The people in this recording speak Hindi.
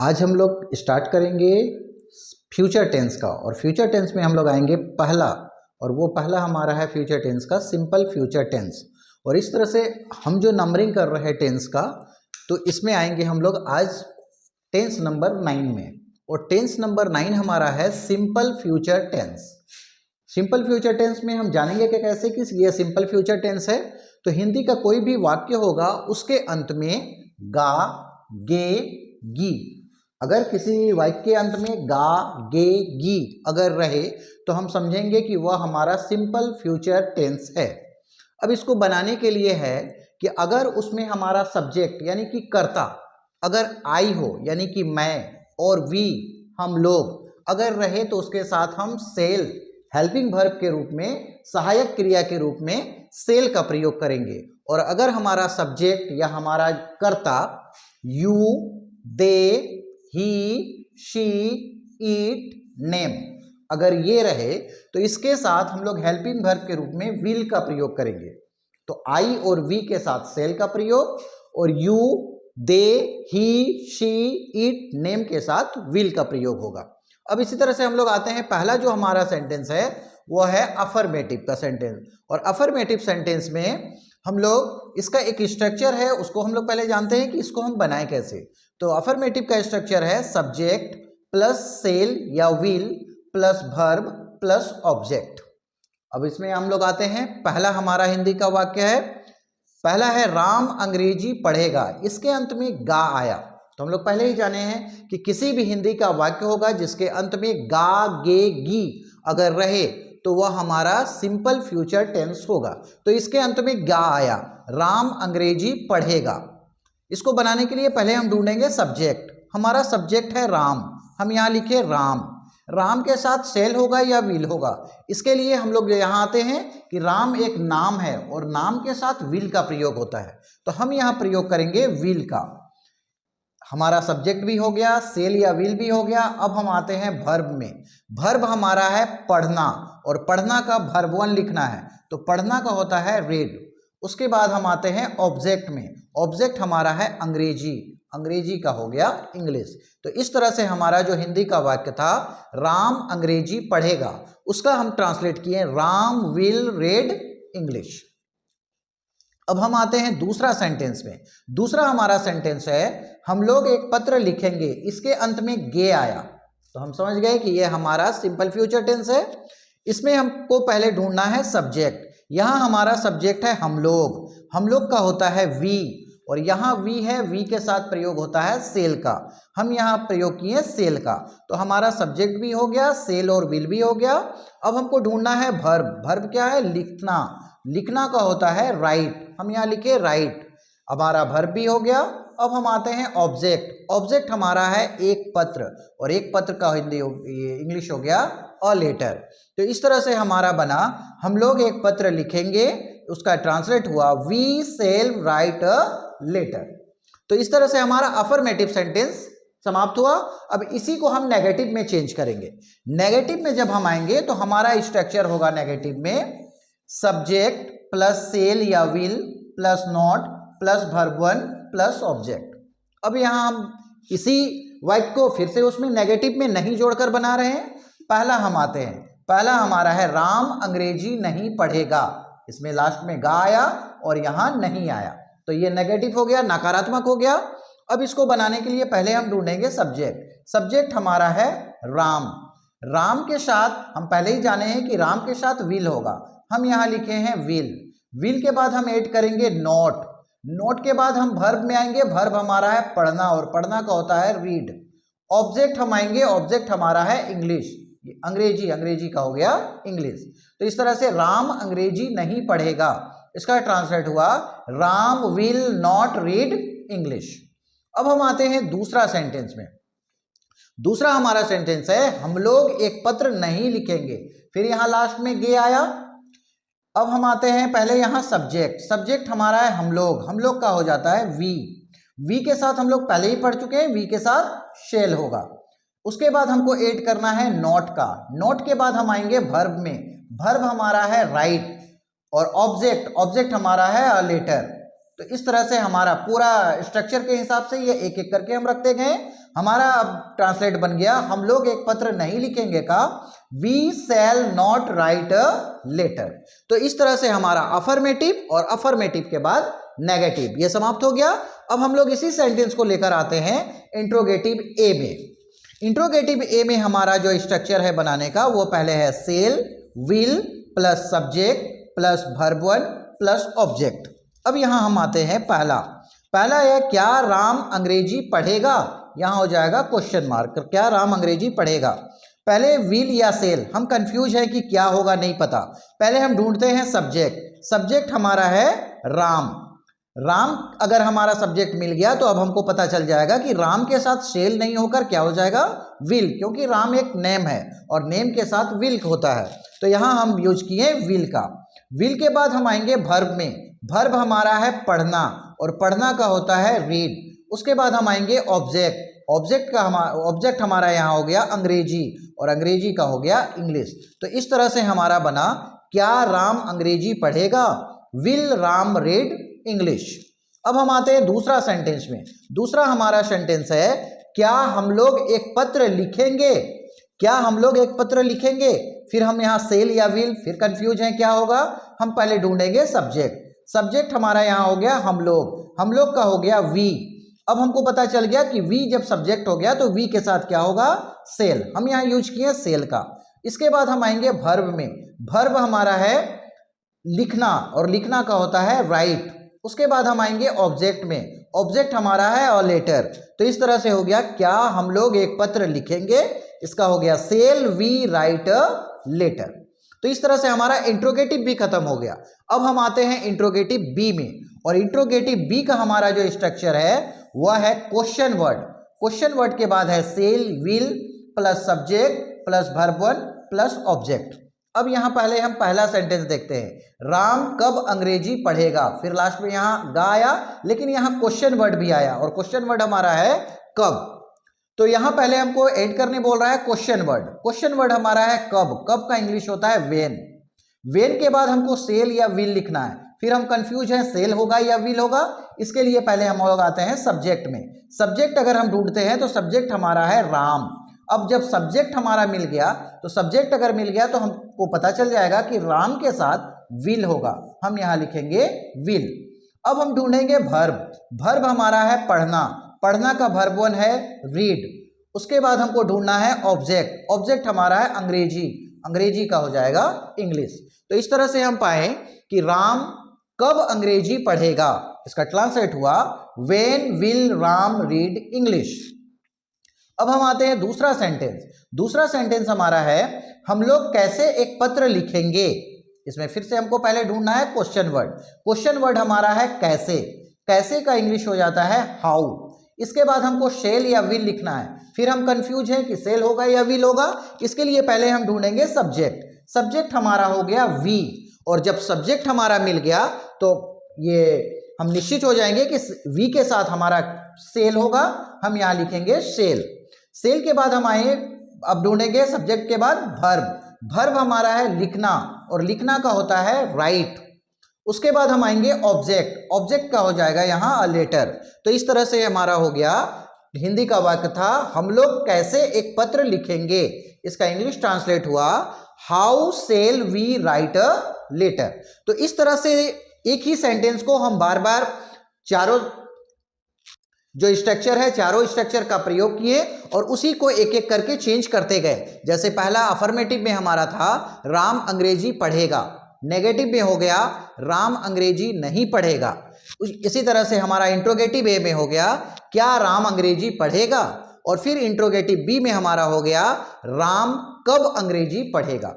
आज हम लोग स्टार्ट करेंगे फ्यूचर टेंस का। और फ्यूचर टेंस में हम लोग आएंगे पहला, और वो पहला हमारा है फ्यूचर टेंस का सिंपल फ्यूचर टेंस। और इस तरह से हम जो नंबरिंग कर रहे हैं टेंस का, तो इसमें आएंगे हम लोग आज टेंस नंबर 9 में। और टेंस नंबर 9 हमारा है simple future tense. Simple future tense में हम जानेंगे कि कैसे कि ये सिंपल फ्यूचर टेंस है। तो हिंदी का कोई भी वाक्य होगा उसके अंत में गा, गे, गी, अगर किसी वाक्य के अंत में गा, गे, गी अगर रहे तो हम समझेंगे कि वह हमारा सिंपल फ्यूचर टेंस है। अब इसको बनाने के लिए है कि अगर उसमें हमारा सब्जेक्ट यानी कि कर्ता अगर आई हो, यानी कि मैं, और वी हम लोग अगर रहे तो उसके साथ हम सेल हेल्पिंग वर्ब के रूप में, सहायक क्रिया के रूप में सेल का प्रयोग करेंगे। और अगर हमारा सब्जेक्ट या हमारा कर्ता you, they, he, she, it, name अगर ये रहे तो इसके साथ हम लोग हेल्पिंग वर्ब के रूप में विल का प्रयोग करेंगे। तो आई और वी के साथ सेल का प्रयोग, और you, they, he, she, it, name के साथ विल का प्रयोग होगा। अब इसी तरह से हम लोग आते हैं, पहला जो हमारा सेंटेंस है वो है अफर्मेटिव का सेंटेंस। और अफर्मेटिव सेंटेंस में हम लोग इसका एक स्ट्रक्चर है, उसको हम लोग पहले जानते हैं कि इसको हम बनाएं कैसे। तो अफर्मेटिव का स्ट्रक्चर है सब्जेक्ट प्लस सेल या will plus verb plus object. अब इसमें हम लोग आते हैं, पहला हमारा हिंदी का वाक्य है, पहला है राम अंग्रेजी पढ़ेगा, इसके अंत में गा आया। तो हम लोग पहले ही जाने हैं कि किसी भी हिंदी का वाक्य होगा जिसके अंत में गा, गे, गी अगर रहे तो वह हमारा सिंपल फ्यूचर टेंस होगा। तो इसके अंत में गा आया, राम अंग्रेजी पढ़ेगा। इसको बनाने के लिए पहले हम ढूंढेंगे सब्जेक्ट। हमारा सब्जेक्ट है राम, हम यहाँ लिखे राम। राम के साथ सेल होगा या विल होगा, इसके लिए हम लोग यहाँ आते हैं कि राम एक नाम है और नाम के साथ विल का प्रयोग होता है। तो हम यहाँ प्रयोग करेंगे विल का। हमारा सब्जेक्ट भी हो गया, सेल या विल भी हो गया। अब हम आते हैं वर्ब में। वर्ब हमारा है पढ़ना, और पढ़ना का वर्ब 1 लिखना है, तो पढ़ना का होता है रीड। उसके बाद हम आते हैं ऑब्जेक्ट में। ऑब्जेक्ट हमारा है अंग्रेजी, अंग्रेजी का हो गया इंग्लिश। तो इस तरह से हमारा जो हिंदी का वाक्य था राम अंग्रेजी पढ़ेगा, उसका हम ट्रांसलेट किए राम विल रीड इंग्लिश। अब हम आते हैं दूसरा सेंटेंस में। दूसरा हमारा सेंटेंस है हम लोग एक पत्र लिखेंगे, इसके अंत में गे आया। तो हम समझ गए कि यह हमारा सिंपल फ्यूचर टेंस है। इसमें हमको पहले ढूंढना है सब्जेक्ट। यहाँ हमारा सब्जेक्ट है हम लोग का होता है वी, और यहाँ वी है, वी के साथ प्रयोग होता है सेल का। हम यहाँ प्रयोग किए सेल का, तो हमारा सब्जेक्ट भी हो गया, सेल और विल भी हो गया। अब हमको ढूंढना है वर्ब। वर्ब क्या है? लिखना। लिखना का होता है राइट, हम यहाँ लिखे राइट, हमारा वर्ब भी हो गया। अब हम आते हैं ऑब्जेक्ट। ऑब्जेक्ट हमारा है एक पत्र, और एक पत्र का हिंदी इंग्लिश हो गया अ लेटर। तो इस तरह से हमारा बना हम लोग एक पत्र लिखेंगे, उसका ट्रांसलेट हुआ we shall write a letter. तो इस तरह से हमारा अफर्मेटिव सेंटेंस समाप्त हुआ। अब इसी को हम नेगेटिव में चेंज करेंगे। नेगेटिव में जब हम आएंगे तो हमारा स्ट्रक्चर होगा नेगेटिव में सब्जेक्ट प्लस सेल या will plus not plus verb 1 plus object. अब यहाँ हम इसी वाक्य को फिर से उसमें नेगेटिव में नहीं जोड़कर बना रहे हैं। पहला हम आते हैं, पहला हमारा है राम अंग्रेजी नहीं पढ़ेगा, इसमें लास्ट में गा आया और यहाँ नहीं आया, तो ये नेगेटिव हो गया, नकारात्मक हो गया। अब इसको बनाने के लिए पहले हम ढूंढेंगे सब्जेक्ट। सब्जेक्ट हमारा है राम। राम के साथ हम पहले ही जाने हैं कि राम के साथ विल होगा, हम यहाँ लिखे हैं विल। विल के बाद हम ऐड करेंगे नॉट। नोट के बाद हम वर्ब में आएंगे। वर्ब हमारा है पढ़ना, और पढ़ना का होता है रीड। ऑब्जेक्ट हम आएंगे, ऑब्जेक्ट हमारा है इंग्लिश, अंग्रेजी, अंग्रेजी का हो गया इंग्लिश। तो इस तरह से राम अंग्रेजी नहीं पढ़ेगा, इसका ट्रांसलेट हुआ Ram will not read English. अब हम आते हैं दूसरा सेंटेंस में। दूसरा हमारा सेंटेंस है हम लोग एक पत्र नहीं लिखेंगे, फिर यहाँ लास्ट में गे आया। अब हम आते हैं पहले यहाँ सब्जेक्ट। सब्जेक्ट हमारा है हम लोग का हो जाता है वी। वी के साथ हम लोग पहले ही पढ़ चुके हैं, वी के साथ शेल होगा। उसके बाद हमको ऐड करना है नॉट का। नॉट के बाद हम आएंगे वर्ब में। वर्ब हमारा है राइट, और ऑब्जेक्ट हमारा है अ लेटर। तो इस तरह से हमारा पूरा स्ट्रक्चर के हिसाब से ये एक एक करके हम रखते गए। हमारा अब ट्रांसलेट बन गया, हम लोग एक पत्र नहीं लिखेंगे का we shall not write a letter. तो इस तरह से हमारा अफर्मेटिव और अफर्मेटिव के बाद नेगेटिव ये समाप्त हो गया। अब हम लोग इसी सेंटेंस को लेकर आते हैं इंट्रोगेटिव ए में। इंट्रोगेटिव ए में हमारा जो स्ट्रक्चर है बनाने का वो पहले है shall will plus subject plus verb one plus object. अब यहां हम आते हैं पहला है क्या राम अंग्रेजी पढ़ेगा, यहां हो जाएगा क्वेश्चन मार्क, क्या राम अंग्रेजी पढ़ेगा। पहले विल या सेल, हम कंफ्यूज है कि क्या होगा नहीं पता। पहले हम ढूंढते हैं सब्जेक्ट हमारा है राम अगर हमारा सब्जेक्ट मिल गया तो अब हमको पता चल जाएगा कि राम के साथ सेल नहीं होकर क्या हो जाएगा विल, क्योंकि राम एक नेम है और नेम के साथ विल होता है। तो यहां हम यूज किए विल का। विल के बाद हम आएंगे वर्ब में। वर्ब हमारा है पढ़ना और पढ़ना का होता है रीड। उसके बाद हम आएंगे ऑब्जेक्ट हमारा यहाँ हो गया अंग्रेजी और अंग्रेजी का हो गया इंग्लिश। तो इस तरह से हमारा बना क्या राम अंग्रेजी पढ़ेगा, विल राम रीड इंग्लिश। अब हम आते हैं दूसरा सेंटेंस में। दूसरा हमारा सेंटेंस है क्या हम लोग एक पत्र लिखेंगे, फिर हम यहाँ सेल या विल, फिर कंफ्यूज हैं क्या होगा। हम पहले ढूंढेंगे सब्जेक्ट हमारा यहाँ हो गया हम लोग का हो गया वी। अब हमको पता चल गया कि वी जब सब्जेक्ट हो गया तो वी के साथ क्या होगा सेल, हम यहाँ यूज किए सेल का। इसके बाद हम आएंगे वर्ब में। वर्ब हमारा है लिखना और लिखना का होता है राइट। उसके बाद हम आएंगे ऑब्जेक्ट में। ऑब्जेक्ट हमारा है अ लेटर। तो इस तरह से हो गया क्या हम लोग एक पत्र लिखेंगे, इसका हो गया shall we write a letter. तो इस तरह से हमारा इंट्रोगेटिव भी खत्म हो गया। अब हम आते हैं इंट्रोगेटिव बी में, और इंट्रोगेटिव बी का हमारा जो स्ट्रक्चर है वह है क्वेश्चन वर्ड के बाद है shall will plus subject plus verb one plus object. अब यहाँ पहले हम पहला सेंटेंस देखते हैं, राम कब अंग्रेजी पढ़ेगा, फिर लास्ट में यहाँ गा आया, लेकिन यहाँ क्वेश्चन वर्ड भी आया और क्वेश्चन वर्ड हमारा है कब। तो यहाँ पहले हमको ऐड करने बोल रहा है क्वेश्चन वर्ड हमारा है कब का इंग्लिश होता है वेन के बाद हमको सेल या विल लिखना है। फिर हम कंफ्यूज हैं सेल होगा या विल होगा, इसके लिए पहले हम लोग आते हैं सब्जेक्ट में। सब्जेक्ट अगर हम ढूंढते हैं तो सब्जेक्ट हमारा है राम। अब जब सब्जेक्ट हमारा मिल गया तो हमको पता चल जाएगा कि राम के साथ विल होगा, हम यहाँ लिखेंगे विल। अब हम ढूंढेंगे वर्ब हमारा है पढ़ना का वर्ब वन है रीड। उसके बाद हमको ढूंढना है ऑब्जेक्ट हमारा है अंग्रेजी का हो जाएगा इंग्लिश। तो इस तरह से हम पाए कि राम कब अंग्रेजी पढ़ेगा, इसका ट्रांसलेट हुआ when will Ram read English. अब हम आते हैं दूसरा सेंटेंस हमारा है हम लोग कैसे एक पत्र लिखेंगे। इसमें फिर से हमको पहले ढूंढना है क्वेश्चन वर्ड हमारा है कैसे का इंग्लिश हो जाता है हाउ। इसके बाद हमको सेल या विल लिखना है, फिर हम कंफ्यूज हैं कि सेल होगा या विल होगा, इसके लिए पहले हम ढूंढेंगे सब्जेक्ट हमारा हो गया वी। और जब सब्जेक्ट हमारा मिल गया तो ये हम निश्चित हो जाएंगे कि वी के साथ हमारा सेल होगा, हम यहाँ लिखेंगे सेल के बाद हम आए, अब ढूंढेंगे सब्जेक्ट के बाद वर्ब हमारा है लिखना और लिखना का होता है राइट। उसके बाद हम आएंगे ऑब्जेक्ट का हो जाएगा यहाँ अ लेटर। तो इस तरह से हमारा हो गया हिंदी का वाक्य था हम लोग कैसे एक पत्र लिखेंगे, इसका इंग्लिश ट्रांसलेट हुआ how shall we write a letter. तो इस तरह से एक ही सेंटेंस को हम बार बार चारों जो स्ट्रक्चर है चारों स्ट्रक्चर का प्रयोग किए और उसी को एक एक करके चेंज करते गए। जैसे पहला अफर्मेटिव में हमारा था राम अंग्रेजी पढ़ेगा, नेगेटिव में हो गया राम अंग्रेजी नहीं पढ़ेगा। इसी तरह से हमारा इंट्रोगेटिव ए में हो गया क्या राम अंग्रेजी पढ़ेगा, और फिर इंट्रोगेटिव बी में हमारा हो गया राम कब अंग्रेजी पढ़ेगा।